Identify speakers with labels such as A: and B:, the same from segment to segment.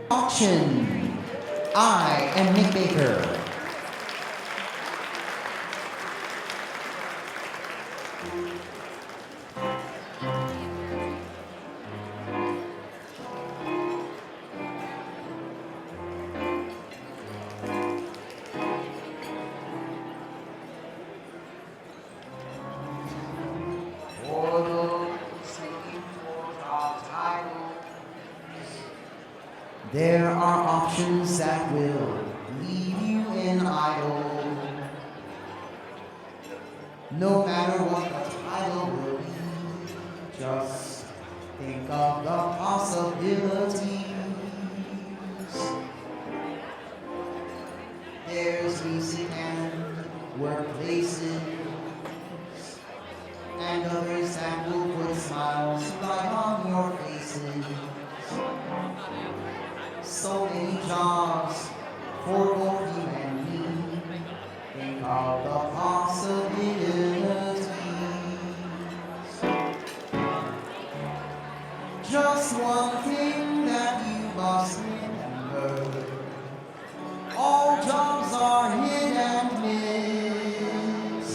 A: Auction. I am Nick Baker. For those seeking for job titles, there are options that will leave you in idle. No matter what the title will be, just think of the possibilities. There's music and workplaces, and others that will put smiles right on your faces. So many jobs for both you and me. Think of the possibilities. Just one thing that you must remember: all jobs are hit and miss.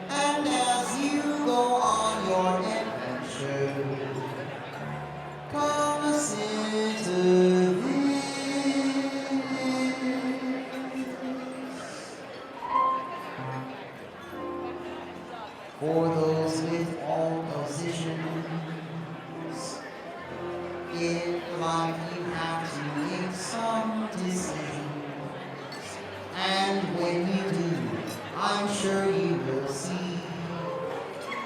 A: And as you go on your adventure, consider this. For those with all positions, in life you have to make some decisions. And when you do, I'm sure you will see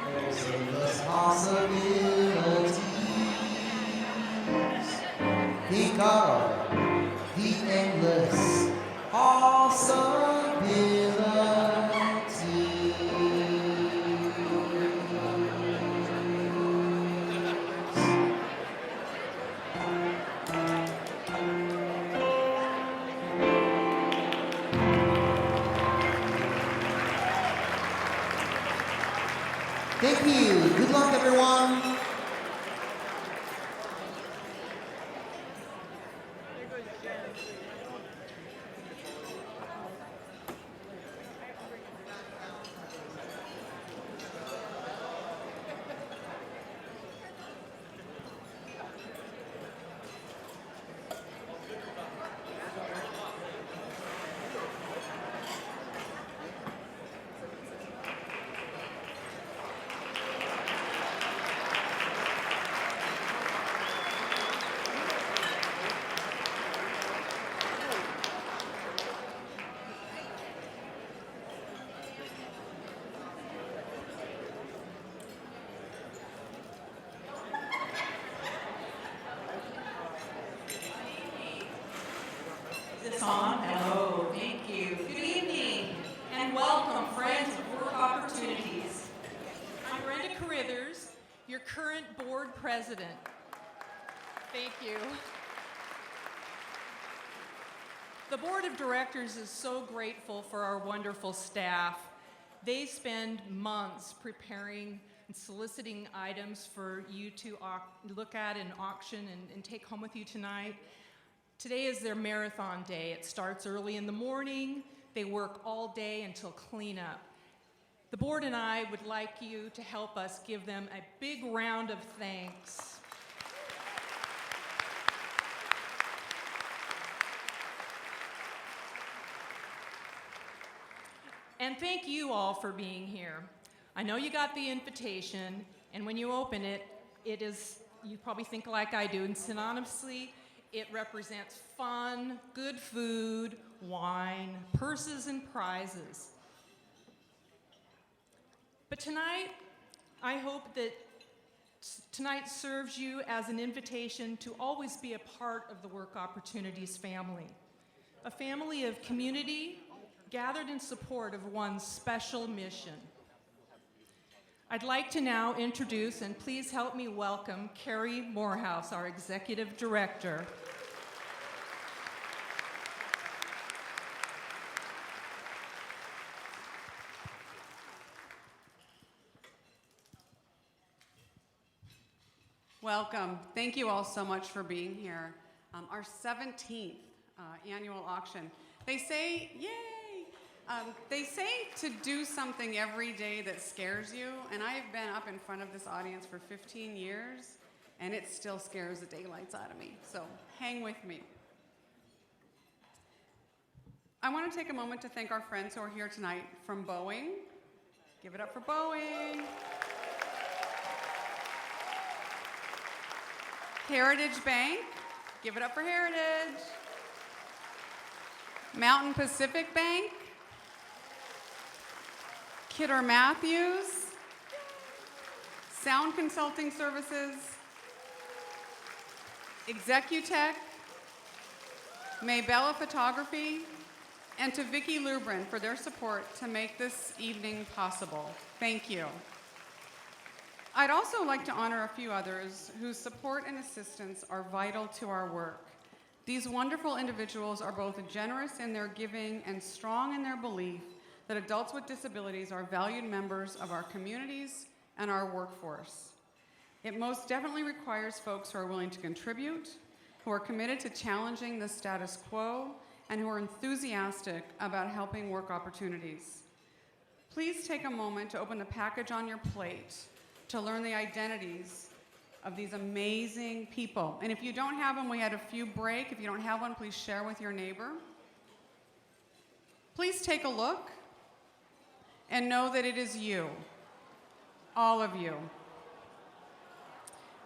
A: there's endless possibilities. Think of the endless possibilities. Thank you. Good luck, everyone.
B: Is this on? Hello, thank you. Good evening and welcome, friends of Work Opportunities. I'm Brenda Carithers, your current board president. Thank you. The board of directors is so grateful for our wonderful staff. They spend months preparing and soliciting items for you to look at and auction and take home with you tonight. Today is their marathon day. It starts early in the morning. They work all day until cleanup. The board and I would like you to help us give them a big round of thanks. And thank you all for being here. I know you got the invitation, and when you open it, you probably think like I do, and synonymously, it represents fun, good food, wine, purses, and prizes. But tonight, I hope that tonight serves you as an invitation to always be a part of the Work Opportunities family, a family of community gathered in support of one special mission. I'd like to now introduce, and please help me welcome, Carrie Morehouse, our Executive Director.
C: Welcome. Thank you all so much for being here. Our 17th annual auction. They say, yay! They say to do something every day that scares you, and I've been up in front of this audience for 15 years, and it still scares the daylights out of me. So hang with me. I want to take a moment to thank our friends who are here tonight from Boeing. Give it up for Boeing. Heritage Bank. Give it up for Heritage. Mountain Pacific Bank. Kidder Matthews. Sound Consulting Services. Executech. Maybella Photography. And to Vicki Lubrin for their support to make this evening possible. Thank you. I'd also like to honor a few others whose support and assistance are vital to our work. These wonderful individuals are both generous in their giving and strong in their belief that adults with disabilities are valued members of our communities and our workforce. It most definitely requires folks who are willing to contribute, who are committed to challenging the status quo, and who are enthusiastic about helping work opportunities. Please take a moment to open the package on your plate to learn the identities of these amazing people. And if you don't have them, we had a few break. If you don't have one, please share with your neighbor. Please take a look and know that it is you, all of you.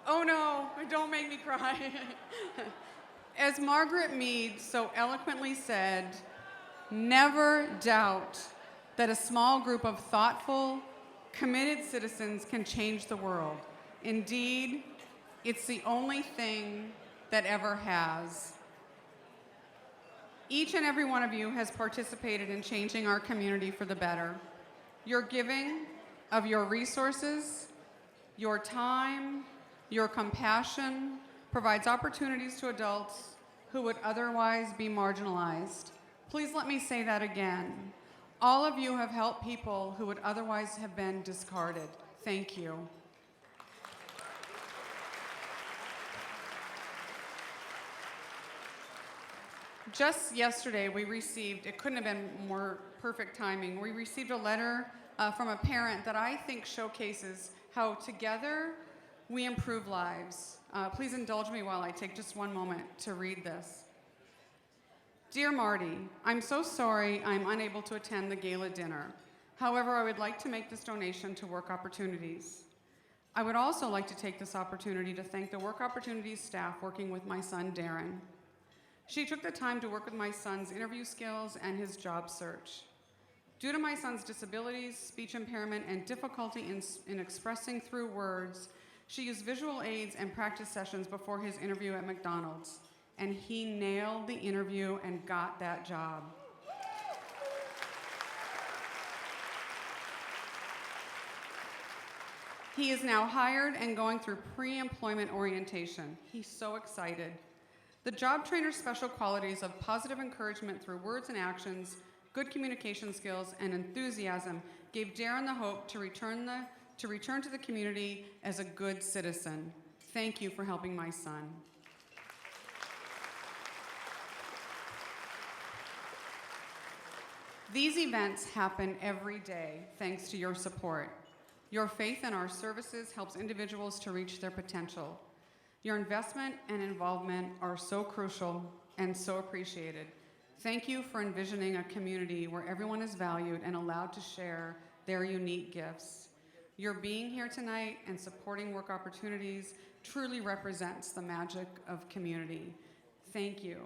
C: Oh no, don't make me cry. As Margaret Mead so eloquently said, never doubt that a small group of thoughtful, committed citizens can change the world. Indeed, it's the only thing that ever has. Each and every one of you has participated in changing our community for the better. Your giving of your resources, your time, your compassion, provides opportunities to adults who would otherwise be marginalized. Please let me say that again. All of you have helped people who would otherwise have been discarded. Thank you. Just yesterday, we received, it couldn't have been more perfect timing, we received a letter from a parent that I think showcases how together we improve lives. Please indulge me while I take just one moment to read this. Dear Marty, I'm so sorry I'm unable to attend the gala dinner. However, I would like to make this donation to Work Opportunities. I would also like to take this opportunity to thank the Work Opportunities staff working with my son, Darren. She took the time to work with my son's interview skills and his job search. Due to my son's disabilities, speech impairment, and difficulty in expressing through words, she used visual aids and practice sessions before his interview at McDonald's, and he nailed the interview and got that job. He is now hired and going through pre-employment orientation. He's so excited. The job trainer's special qualities of positive encouragement through words and actions, good communication skills, and enthusiasm gave Darren the hope to return to the community as a good citizen. Thank you for helping my son. These events happen every day thanks to your support. Your faith in our services helps individuals to reach their potential. Your investment and involvement are so crucial and so appreciated. Thank you for envisioning a community where everyone is valued and allowed to share their unique gifts. Your being here tonight and supporting Work Opportunities truly represents the magic of community. Thank you.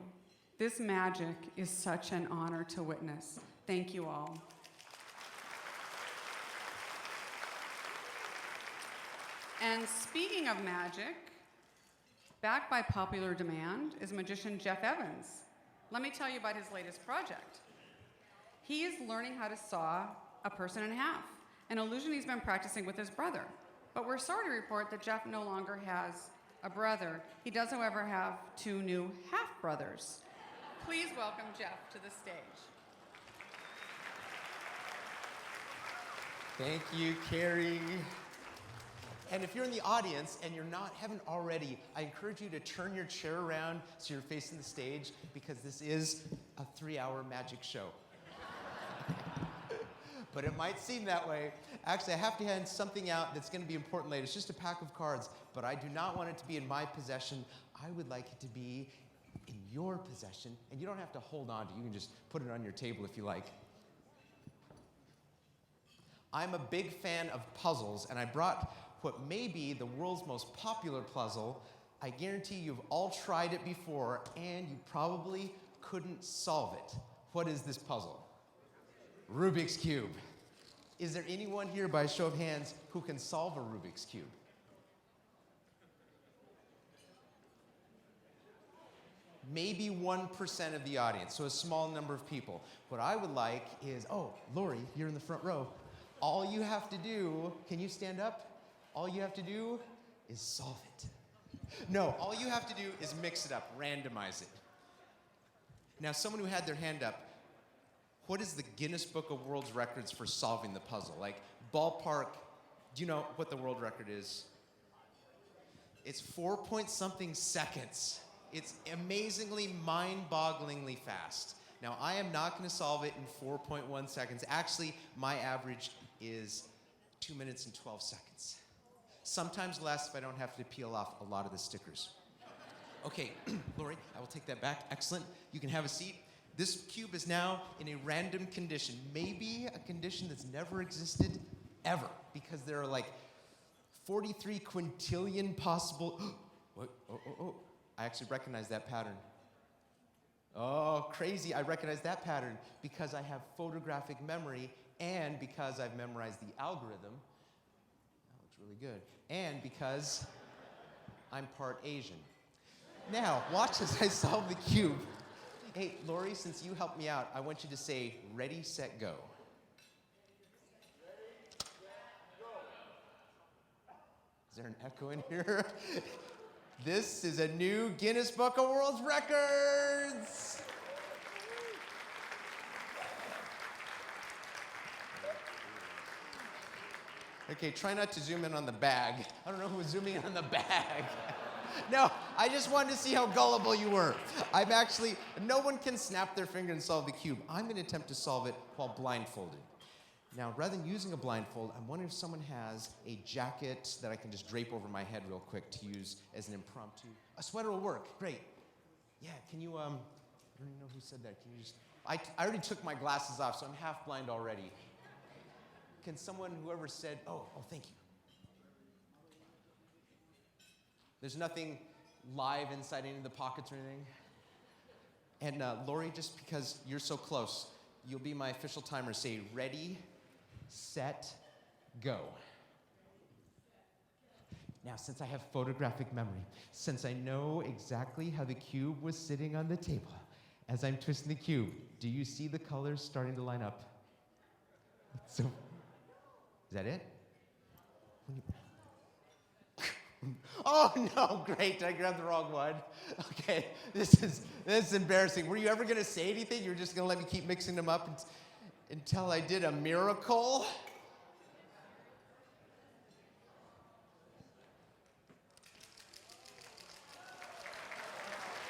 C: This magic is such an honor to witness. Thank you all. And speaking of magic, back by popular demand is magician Jeff Evans. Let me tell you about his latest project. He is learning how to saw a person in half, an illusion he's been practicing with his brother. But we're sorry to report that Jeff no longer has a brother. He does, however, have 2 new half-brothers. Please welcome Jeff to the stage.
D: Thank you, Carrie. And if you're in the audience and haven't already, I encourage you to turn your chair around so you're facing the stage, because this is a 3-hour magic show. But it might seem that way. Actually, I have to hand something out that's going to be important later. It's just a pack of cards, but I do not want it to be in my possession. I would like it to be in your possession, and you don't have to hold on to it. You can just put it on your table if you like. I'm a big fan of puzzles, and I brought what may be the world's most popular puzzle. I guarantee you've all tried it before, and you probably couldn't solve it. What is this puzzle? Rubik's Cube. Is there anyone here, by a show of hands, who can solve a Rubik's Cube? Maybe 1% of the audience, so a small number of people. What I would like is, Lori, you're in the front row. All you have to do, can you stand up? All you have to do is solve it. No, all you have to do is mix it up, randomize it. Now, someone who had their hand up, what is the Guinness Book of World Records for solving the puzzle? Like, ballpark, do you know what the world record is? It's 4-point-something seconds. It's amazingly, mind-bogglingly fast. Now, I am not going to solve it in 4.1 seconds. Actually, my average is 2 minutes and 12 seconds. Sometimes less if I don't have to peel off a lot of the stickers. Okay, Lori, I will take that back. Excellent. You can have a seat. This cube is now in a random condition, maybe a condition that's never existed ever, because there are like 43 quintillion possible. I actually recognize that pattern. Oh, crazy, I recognize that pattern because I have photographic memory and because I've memorized the algorithm. That looks really good. And because I'm part Asian. Now, watch as I solve the cube. Hey, Lori, since you helped me out, I want you to say, ready, set, go. Is there an echo in here? This is a new Guinness Book of World Records. Okay, try not to zoom in on the bag. I don't know who was zooming in on the bag. No, I just wanted to see how gullible you were. No one can snap their finger and solve the cube. I'm going to attempt to solve it while blindfolded. Now, rather than using a blindfold, I'm wondering if someone has a jacket that I can just drape over my head real quick to use as an impromptu. A sweater will work. Great. Yeah, can you, I don't even know who said that. Can you just, I already took my glasses off, so I'm half blind already. Can someone, whoever said, thank you. There's nothing live inside any of the pockets or anything. And Lori, just because you're so close, you'll be my official timer. Say, ready, set, go. Now, since I have photographic memory, since I know exactly how the cube was sitting on the table, as I'm twisting the cube, do you see the colors starting to line up? So, is that it? Oh no, great, I grabbed the wrong one. Okay, this is embarrassing. Were you ever gonna say anything? You were just gonna let me keep mixing them up until I did a miracle?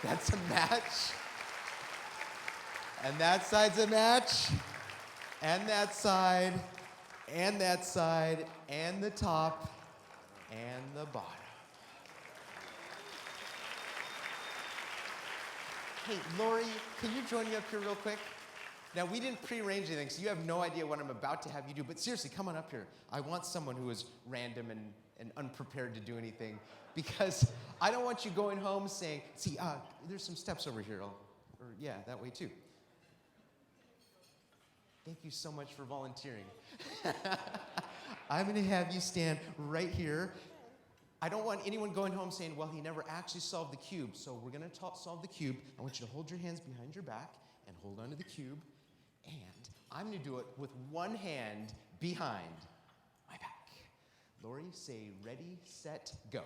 D: That's a match. And that side's a match. And that side, and that side, and the top, and the bottom. Hey, Lori, can you join me up here real quick? Now, we didn't prearrange anything, so you have no idea what I'm about to have you do, but seriously, come on up here. I want someone who is random and unprepared to do anything, because I don't want you going home saying, see, there's some steps over here, that way too. Thank you so much for volunteering. I'm gonna have you stand right here. I don't want anyone going home saying, well, he never actually solved the cube. So we're gonna solve the cube. I want you to hold your hands behind your back and hold onto the cube. And I'm gonna do it with one hand behind my back. Lori, say ready, set, go.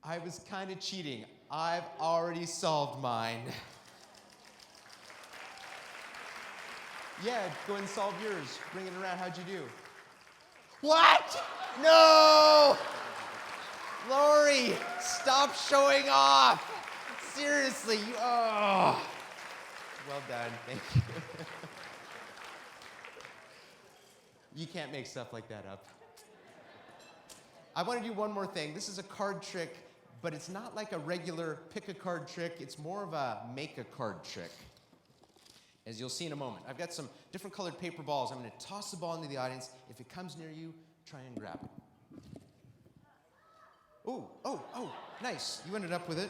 D: I was kind of cheating. I've already solved mine. Yeah, go ahead and solve yours. Bring it around. How'd you do? What? No! Lori, stop showing off. Seriously, you, oh. Well done, thank you. You can't make stuff like that up. I want to do one more thing. This is a card trick, but it's not like a regular pick a card trick. It's more of a make a card trick, as you'll see in a moment. I've got some different colored paper balls. I'm going to toss the ball into the audience. If it comes near you, try and grab it. Oh, nice. You ended up with it.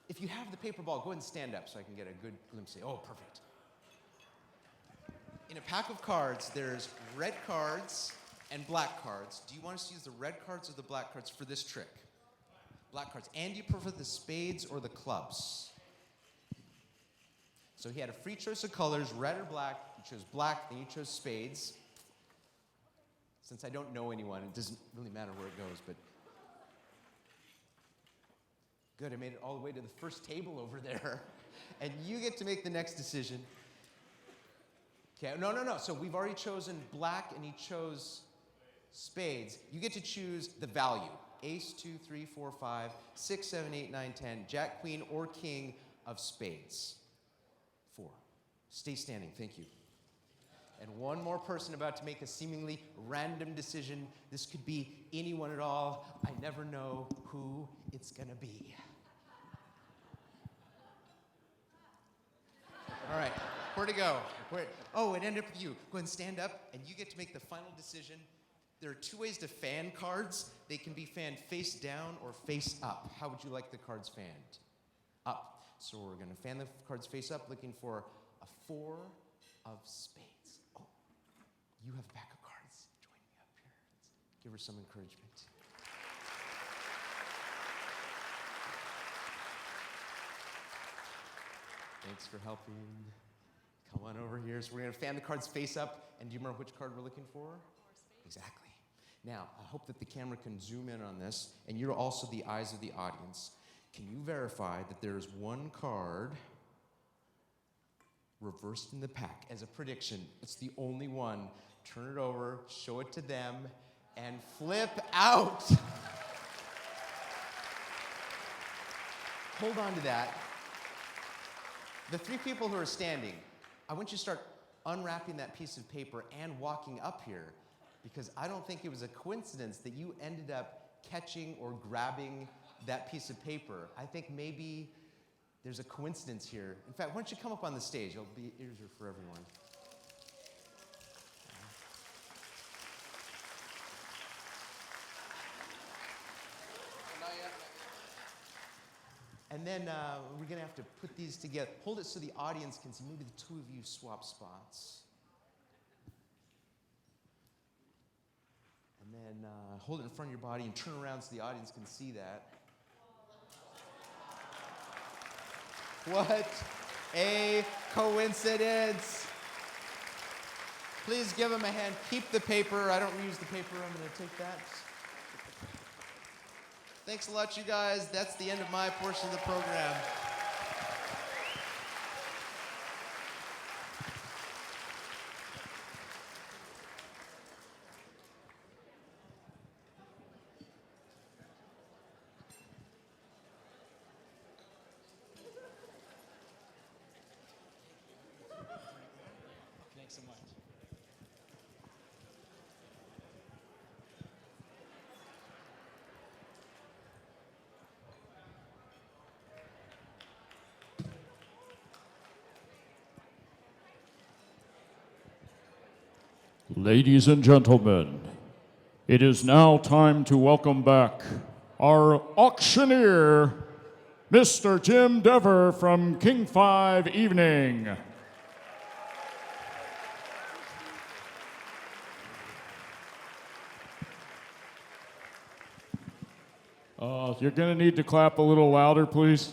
D: If you have the paper ball, go ahead and stand up so I can get a good glimpse. Oh, perfect. In a pack of cards, there's red cards and black cards. Do you want us to use the red cards or the black cards for this trick? Black cards. And do you prefer the spades or the clubs? So he had a free choice of colors, red or black. He chose black, then he chose spades. Since I don't know anyone, it doesn't really matter where it goes, but good, I made it all the way to the first table over there. And you get to make the next decision. Okay, no. So we've already chosen black and he chose spades. You get to choose the value. Ace, 2, 3, 4, 5, 6, 7, 8, 9, 10, jack, queen, or king of spades. 4. Stay standing, thank you. And one more person about to make a seemingly random decision. This could be anyone at all. I never know who it's gonna be. All right, where to go? Oh, it ended up with you. Go ahead and stand up, and you get to make the final decision. There are 2 ways to fan cards. They can be fanned face down or face up. How would you like the cards fanned? Up. So we're gonna fan the cards face up, looking for a 4 of spades. Oh, you have a pack of cards. Join me up here. Let's give her some encouragement. Thanks for helping. Come on over here. So we're going to fan the cards face up. And do you remember which card we're looking for?
B: 4 spades.
D: Exactly. Now, I hope that the camera can zoom in on this, and you're also the eyes of the audience. Can you verify that there is one card reversed in the pack? As a prediction, it's the only one. Turn it over, show it to them, and flip out. Hold on to that. The 3 people who are standing, I want you to start unwrapping that piece of paper and walking up here, because I don't think it was a coincidence that you ended up catching or grabbing that piece of paper. I think maybe there's a coincidence here. In fact, why don't you come up on the stage? It'll be easier for everyone. And then we're going to have to put these together. Hold it so the audience can see. Maybe the 2 of you swap spots. And then hold it in front of your body and turn around so the audience can see that. What a coincidence. Please give them a hand. Keep the paper. I don't use the paper. I'm going to take that. Thanks a lot, you guys. That's the end of my portion of the program.
E: Thanks so much.
F: Ladies and gentlemen, it is now time to welcome back our auctioneer, Mr. Jim Dever from King 5 Evening. You're going to need to clap a little louder, please.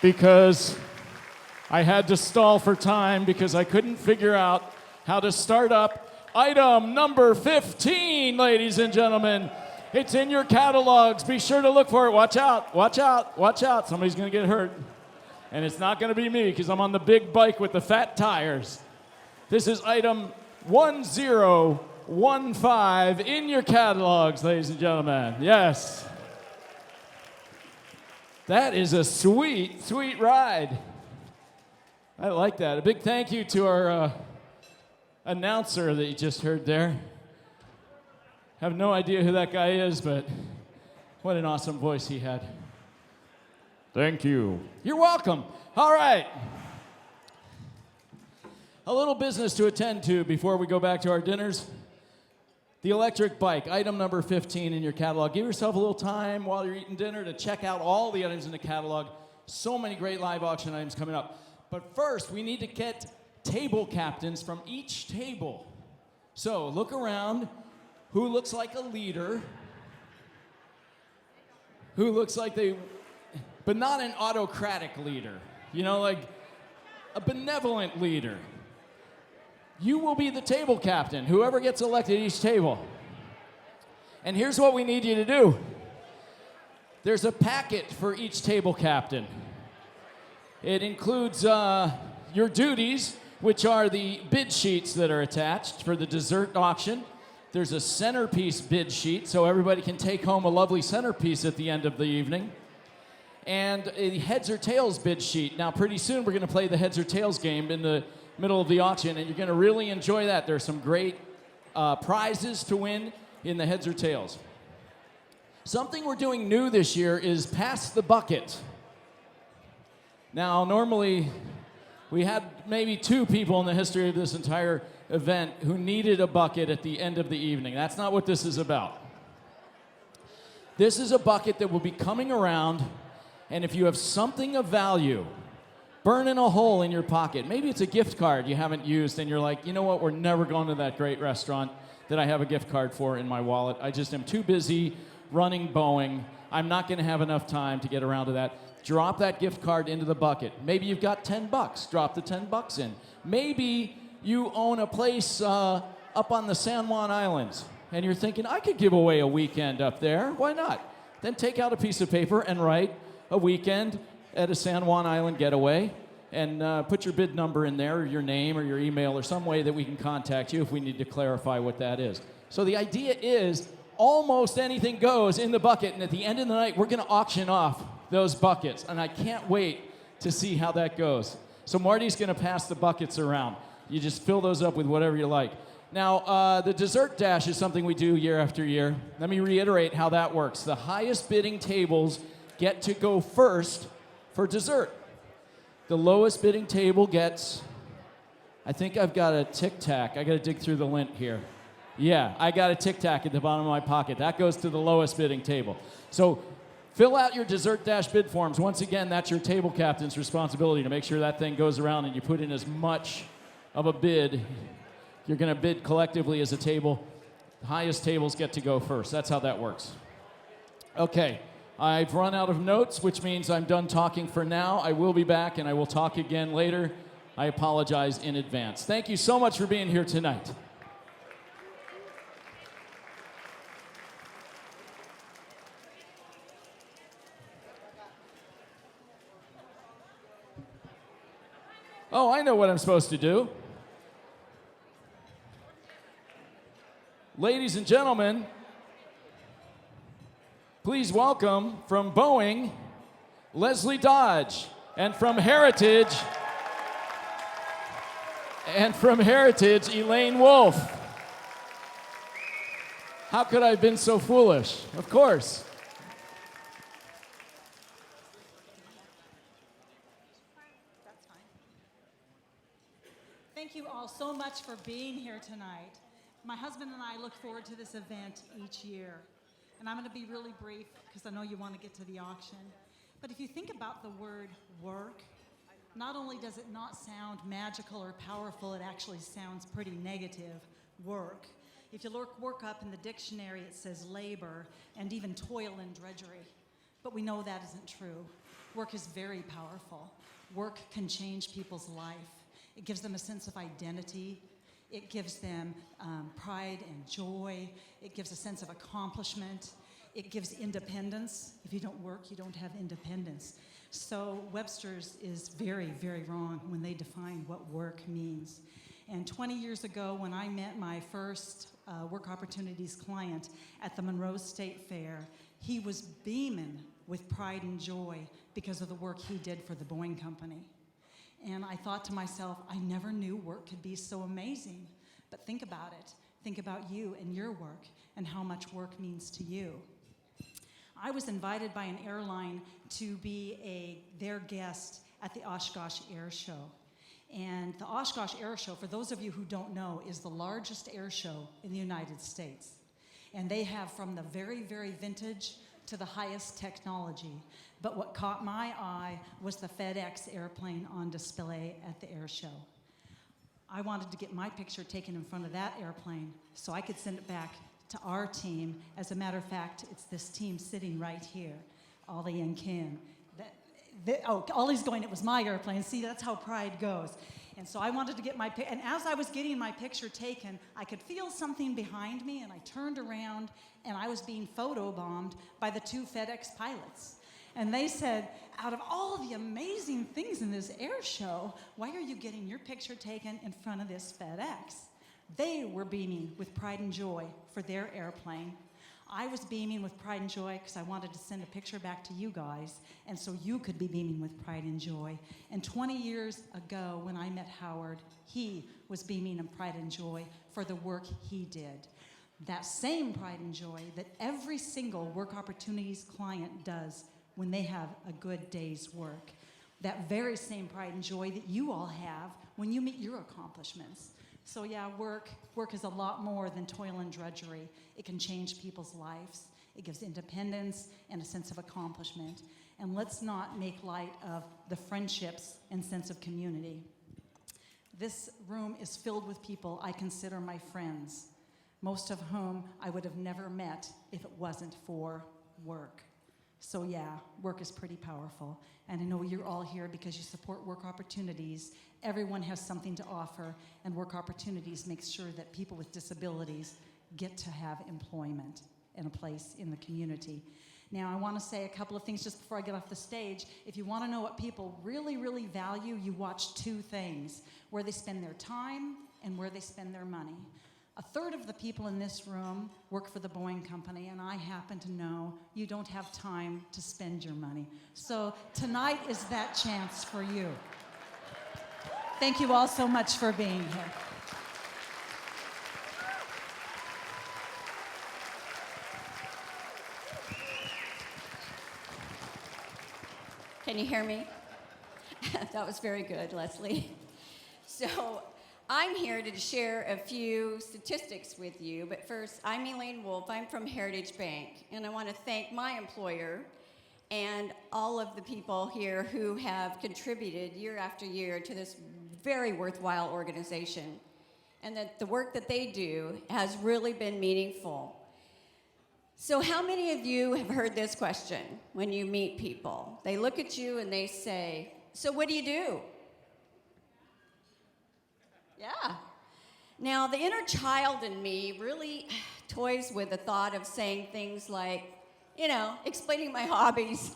F: Because I had to stall for time because I couldn't figure out how to start up item number 15, ladies and gentlemen. It's in your catalogs. Be sure to look for it. Watch out, watch out, watch out. Somebody's going to get hurt. And it's not going to be me because I'm on the big bike with the fat tires. This is item 1015 in your catalogs, ladies and gentlemen. Yes. That is a sweet, sweet ride. I like that. A big thank you to our announcer that you just heard there. Have no idea who that guy is, but what an awesome voice he had. Thank you. You're welcome. All right. A little business to attend to before we go back to our dinners. The electric bike, item number 15 in your catalog. Give yourself a little time while you're eating dinner to check out all the items in the catalog. So many great live auction items coming up. But first, we need to get table captains from each table. So look around. Who looks like a leader? Who looks like they, but not an autocratic leader. You know, like a benevolent leader. You will be the table captain, whoever gets elected at each table. And here's what we need you to do. There's a packet for each table captain. It includes your duties, which are the bid sheets that are attached for the dessert auction. There's a centerpiece bid sheet, so everybody can take home a lovely centerpiece at the end of the evening. And a heads or tails bid sheet. Now, pretty soon we're going to play the heads or tails game in the middle of the auction, and you're going to really enjoy that. There's some great prizes to win in the heads or tails. Something we're doing new this year is pass the bucket. Now, normally we had maybe 2 people in the history of this entire event who needed a bucket at the end of the evening. That's not what this is about. This is a bucket that will be coming around, and if you have something of value, burning a hole in your pocket. Maybe it's a gift card you haven't used and you're like, you know what, we're never going to that great restaurant that I have a gift card for in my wallet. I just am too busy running Boeing. I'm not going to have enough time to get around to that. Drop that gift card into the bucket. Maybe you've got $10. Drop the $10 in. Maybe you own a place up on the San Juan Islands and you're thinking, I could give away a weekend up there. Why not? Then take out a piece of paper and write a weekend at a San Juan Island getaway, and put your bid number in there, or your name, or your email, or some way that we can contact you if we need to clarify what that is. So the idea is almost anything goes in the bucket, and at the end of the night, we're going to auction off those buckets, and I can't wait to see how that goes. So Marty's going to pass the buckets around. You just fill those up with whatever you like. Now, the dessert dash is something we do year after year. Let me reiterate how that works. The highest bidding tables get to go first for dessert. The lowest bidding table gets, I think I've got a Tic Tac. I got to dig through the lint here. Yeah, I got a Tic Tac at the bottom of my pocket. That goes to the lowest bidding table. So fill out your dessert dash bid forms. Once again, that's your table captain's responsibility to make sure that thing goes around and you put in as much of a bid. You're going to bid collectively as a table. The highest tables get to go first. That's how that works. Okay. I've run out of notes, which means I'm done talking for now. I will be back, and I will talk again later. I apologize in advance. Thank you so much for being here tonight. Oh, I know what I'm supposed to do. Ladies and gentlemen, please welcome from Boeing, Leslie Dodge, and from Heritage, Elaine Wolf. How could I have been so foolish? Of course.
E: That's fine. Thank you all so much for being here tonight. My husband and I look forward to this event each year. And I'm going to be really brief because I know you want to get to the auction. But if you think about the word work, not only does it not sound magical or powerful, it actually sounds pretty negative, work. If you look work up in the dictionary, it says labor and even toil and drudgery. But we know that isn't true. Work is very powerful. Work can change people's life. It gives them a sense of identity. It gives them pride and joy. It gives a sense of accomplishment. It gives independence. If you don't work, you don't have independence. So Webster's is very, very wrong when they define what work means. And 20 years ago, when I met my first Work Opportunities client at the Monroe State Fair, he was beaming with pride and joy because of the work he did for the Boeing Company. And I thought to myself, I never knew work could be so amazing. But think about it. Think about you and your work and how much work means to you. I was invited by an airline to be their guest at the Oshkosh Air Show. And the Oshkosh Air Show, for those of you who don't know, is the largest air show in the United States. And they have from the very, very vintage to the highest technology. But what caught my eye was the FedEx airplane on display at the air show. I wanted to get my picture taken in front of that airplane so I could send it back to our team. As a matter of fact, it's this team sitting right here, Ollie and Kim. Ollie's going, it was my airplane. See, that's how pride goes. And so I wanted to get and as I was getting my picture taken, I could feel something behind me, and I turned around, and I was being photobombed by the two FedEx pilots. And they said, out of all the amazing things in this air show, why are you getting your picture taken in front of this FedEx? They were beaming with pride and joy for their airplane. I was beaming with pride and joy because I wanted to send a picture back to you guys, and so you could be beaming with pride and joy. And 20 years ago, when I met Howard, he was beaming in pride and joy for the work he did. That same pride and joy that every single Work Opportunities client does when they have a good day's work. That very same pride and joy that you all have when you meet your accomplishments. So yeah, work is a lot more than toil and drudgery. It can change people's lives. It gives independence and a sense of accomplishment. And let's not make light of the friendships and sense of community. This room is filled with people I consider my friends, most of whom I would have never met if it wasn't for work. So yeah, work is pretty powerful. And I know you're all here because you support Work Opportunities. Everyone has something to offer, and Work Opportunities makes sure that people with disabilities get to have employment and a place in the community. Now, I want to say a couple of things just before I get off the stage. If you want to know what people really, really value, you watch two things: where they spend their time and where they spend their money. A third of the people in this room work for the Boeing Company, and I happen to know you don't have time to spend your money. So tonight is that chance for you. Thank you all so much for being here.
G: Can you hear me? That was very good, Leslie. So I'm here to share a few statistics with you, but first, I'm Elaine Wolf. I'm from Heritage Bank, and I want to thank my employer and all of the people here who have contributed year after year to this very worthwhile organization, and that the work that they do has really been meaningful. So how many of you have heard this question when you meet people? They look at you and they say, "So what do you do?" Yeah. Now, the inner child in me really toys with the thought of saying things like, explaining my hobbies.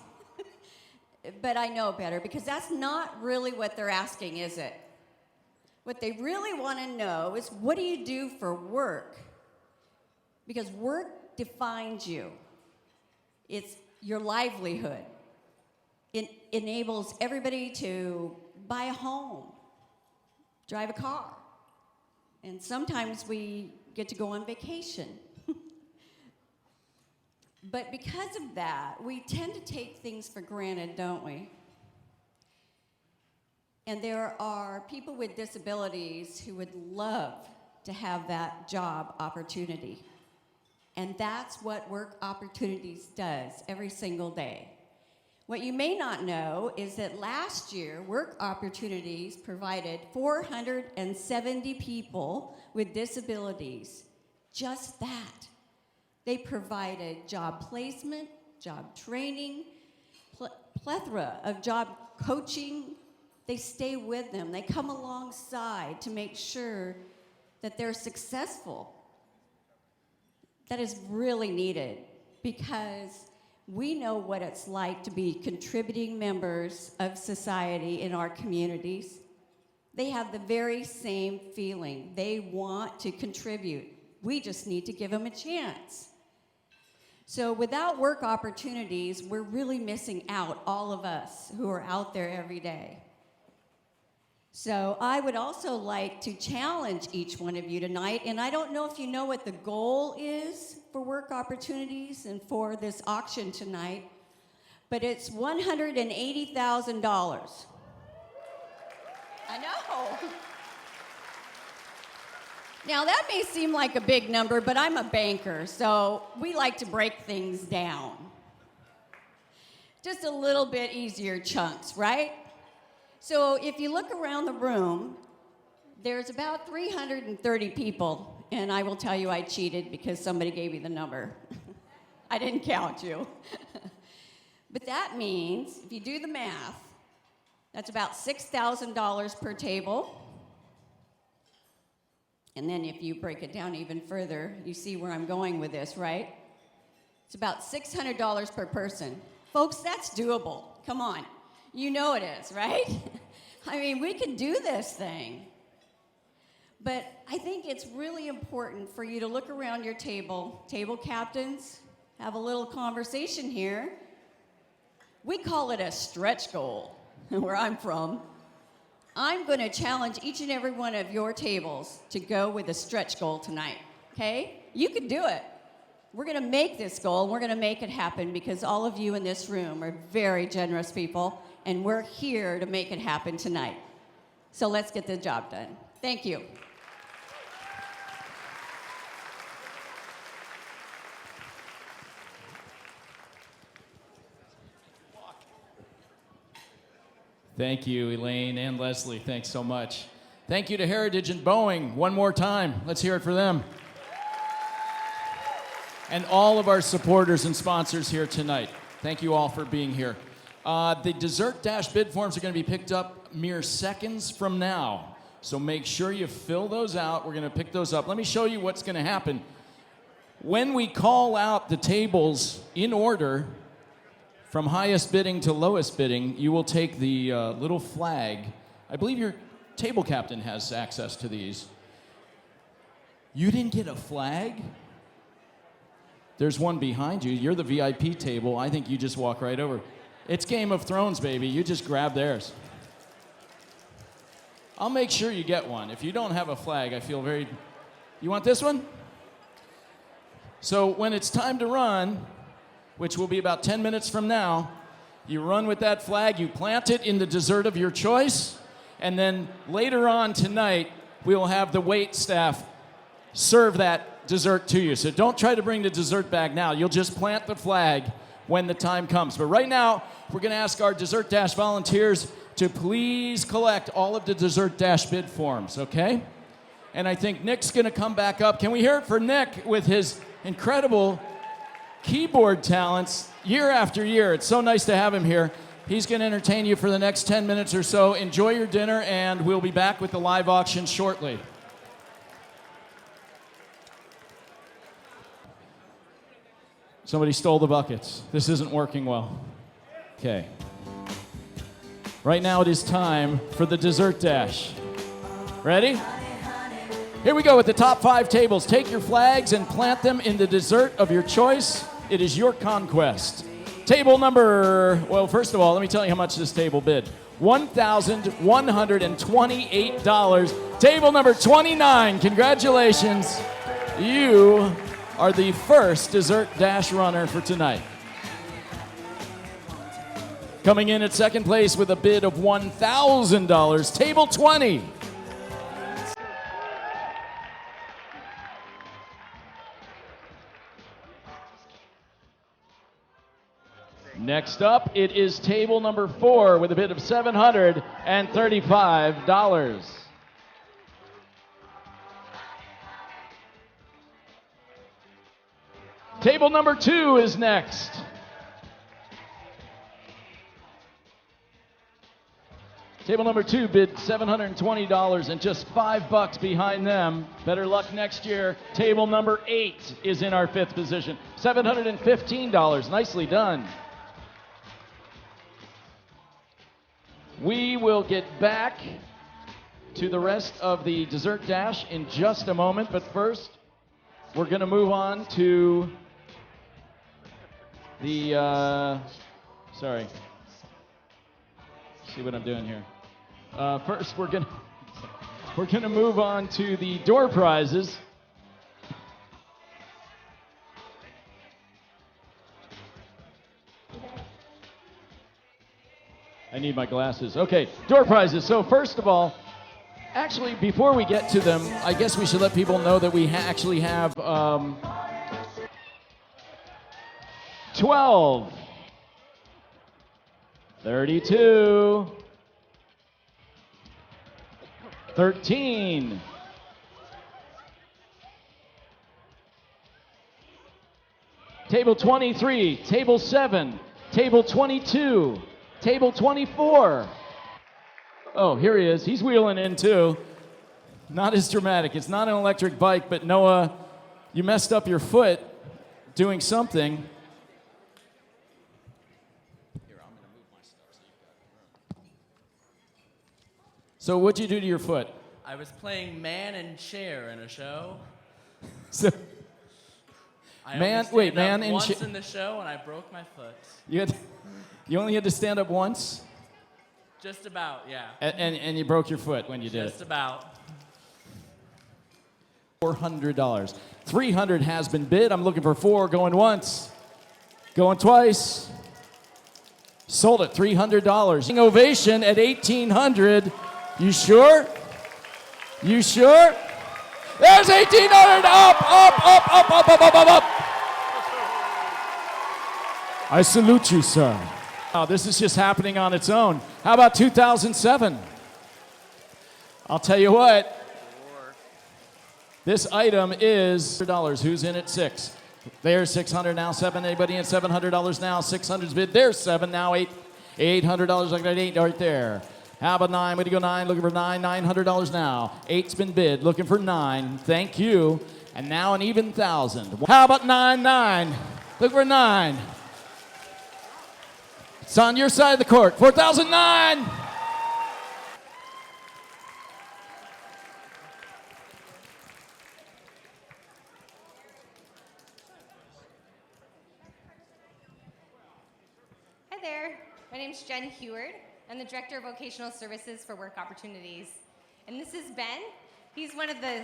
G: But I know better, because that's not really what they're asking, is it? What they really want to know is, what do you do for work? Because work defines you. It's your livelihood. It enables everybody to buy a home, drive a car, and sometimes we get to go on vacation. But because of that, we tend to take things for granted, don't we? And there are people with disabilities who would love to have that job opportunity. And that's what Work Opportunities does every single day. What you may not know is that last year, Work Opportunities provided 470 people with disabilities just that. They provided job placement, job training, plethora of job coaching. They stay with them. They come alongside to make sure that they're successful. That is really needed, because We know what it's like to be contributing members of society in our communities. They have the very same feeling. They want to contribute. We just need to give them a chance. So without work opportunities, we're really missing out, all of us who are out there every day. So I would also like to challenge each one of you tonight, and I don't know if you know what the goal is for work opportunities and for this auction tonight, but it's $180,000. I know. Now that may seem like a big number, but I'm a banker, so we like to break things down. Just a little bit easier chunks, right? So if you look around the room, there's about 330 people, and I will tell you I cheated because somebody gave me the number. I didn't count you. But that means, if you do the math, that's about $6,000 per table. And then if you break it down even further, you see where I'm going with this, right? It's about $600 per person. Folks, that's doable. Come on. You know it is, right? I mean, we can do this thing. But I think it's really important for you to look around your table. Table captains, have a little conversation here. We call it a stretch goal, where I'm from. I'm going to challenge each and every one of your tables to go with a stretch goal tonight, okay? You can do it. We're going to make this goal, and we're going to make it happen because all of you in this room are very generous people, and we're here to make it happen tonight. So let's get the job done. Thank you.
H: Thank you, Elaine and Leslie. Thanks so much. Thank you to Heritage and Boeing one more time. Let's hear it for them. And all of our supporters and sponsors here tonight. Thank you all for being here. The Dessert Dash bid forms are going to be picked up mere seconds from now. So make sure you fill those out. We're going to pick those up. Let me show you what's going to happen. When we call out the tables in order, from highest bidding to lowest bidding, you will take the little flag. I believe your table captain has access to these. You didn't get a flag? There's one behind you. You're the VIP table. I think you just walk right over. It's Game of Thrones, baby. You just grab theirs. I'll make sure you get one. If you don't have a flag, I feel very... You want this one? So when it's time to run, which will be about 10 minutes from now, you run with that flag, you plant it in the dessert of your choice, and then later on tonight, we will have the wait staff serve that dessert to you. So don't try to bring the dessert bag now. You'll just plant the flag when the time comes. But right now, we're going to ask our Dessert Dash volunteers to please collect all of the Dessert Dash bid forms, okay? And I think Nick's going to come back up. Can we hear it for Nick with his incredible keyboard talents year after year? It's so nice to have him here. He's going to entertain you for the next 10 minutes or so. Enjoy your dinner, and we'll be back with the live auction shortly. Somebody stole the buckets. This isn't working well. Okay. Right now it is time for the Dessert Dash. Ready? Here we go with the top 5 tables. Take your flags and plant them in the dessert of your choice. It is your conquest. Table number, well, first of all, let me tell you how much this table bid. $1,128. Table number 29. Congratulations. You are the first Dessert Dash runner for tonight. Coming in at second place with a bid of $1,000, table 20. Next up, it is table number 4 with a bid of $735. Table number 2 is next. Table number 2 bid $720 and just $5 behind them. Better luck next year. Table number 8 is in our 5th position. $715. Nicely done. We will get back to the rest of the dessert dash in just a moment, but first we're going to move on to the sorry. See what I'm doing here. First, we're gonna move on to the door prizes. I need my glasses. Okay, door prizes. So first of all, actually, before we get to them, I guess we should let people know that we actually have 12, 32, 13, 23, table 7, table 22, table 24. Oh, here he is. He's wheeling in too. Not as dramatic. It's not an electric bike, but Noah, you messed up your foot doing something. So what'd you do to your foot?
I: I was playing man and chair in a show.
H: So,
I: I
H: man
I: only stand
H: man
I: up
H: in
I: once
H: cha-
I: in the show, and I broke my foot.
H: you only had to stand up once,
I: Just about, yeah.
H: and you broke your foot when you did
I: Just
H: it.
I: about.
H: $400. 300 has been bid. I'm looking for 4. Going once. Going twice. Sold at $300. Ovation at $1,800. You sure? You sure? There's $1,800. Up. I salute you, sir. Oh, this is just happening on its own. How about 2007? I'll tell you what. This item is $100. Who's in at 6? There's 600 now. 7. Anybody in $700 now? 600's bid. There's 7 now. 8. $800. Like that 8 right there. How about 9? Way to go 9. Looking for 9. $900 now. 8's been bid. Looking for 9. Thank you. And now an even 1,000. How about 9? Look for 9. It's on your side of the court. 4,009.
J: Hi there, my name is Jen Heward. I'm the Director of Vocational Services for Work Opportunities. And this is Ben. He's one of the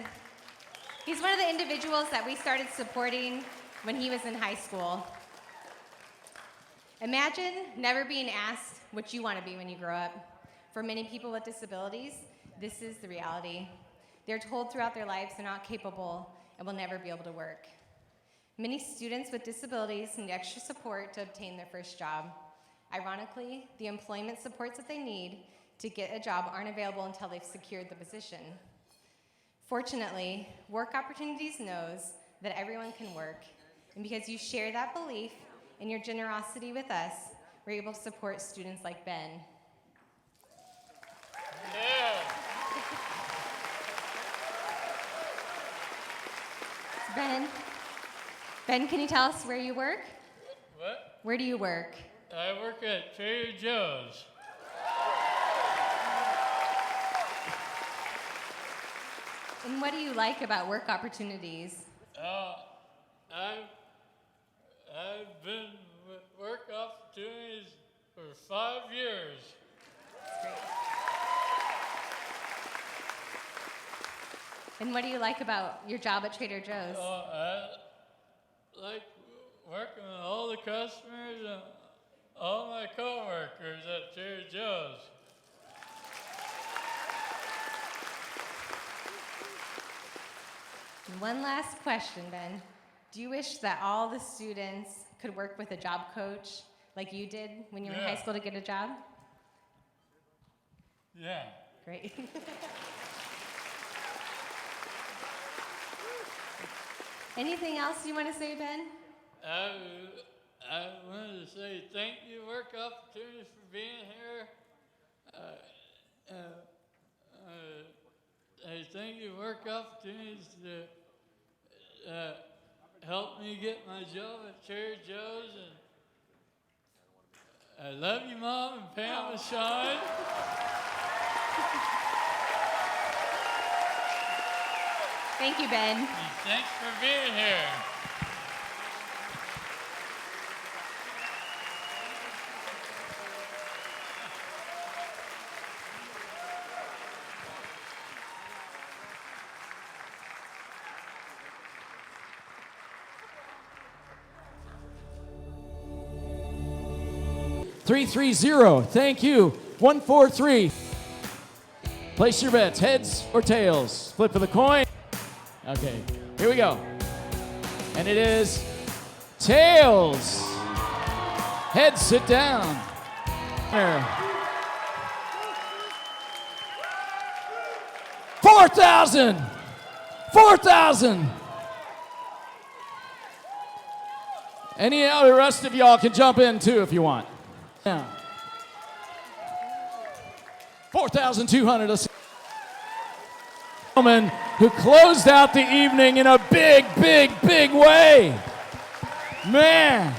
J: individuals that we started supporting when he was in high school. Imagine never being asked what you want to be when you grow up. For many people with disabilities, this is the reality. They're told throughout their lives they're not capable and will never be able to work. Many students with disabilities need extra support to obtain their first job. Ironically, the employment supports that they need to get a job aren't available until they've secured the position. Fortunately, Work Opportunities knows that everyone can work, and because you share that belief and your generosity with us, we're able to support students like Ben. Ben, can you tell us where you work?
K: What?
J: Where do you work?
K: I work at Trader Joe's.
J: And what do you like about Work Opportunities?
K: I've been with Work Opportunities for 5 years.
J: That's great. And what do you like about your job at Trader Joe's?
K: I like working with all the customers and all my coworkers at Trader Joe's.
J: And one last question, Ben. Do you wish that all the students could work with a job coach like you did when you were in high school to get a job?
K: Yeah.
J: Great. Anything else you want to say, Ben?
K: I wanted to say thank you, Work Opportunities, for being here. I thank you for work opportunities to help me get my job at Cherry Joe's, and I love you, Mom, and Pam and Sean.
J: Thank you, Ben.
K: And thanks for being here.
H: Three, 3-3-0. Thank you. 1-4-3. Place your bets, heads or tails. Flip of the coin. Okay, here we go. And it is tails. Heads, sit down. There. 4,000. 4,000. Any other rest of y'all can jump in too if you want. Yeah. 4,200. Let's see. Gentleman who closed out the evening in a big, big, big way. Man.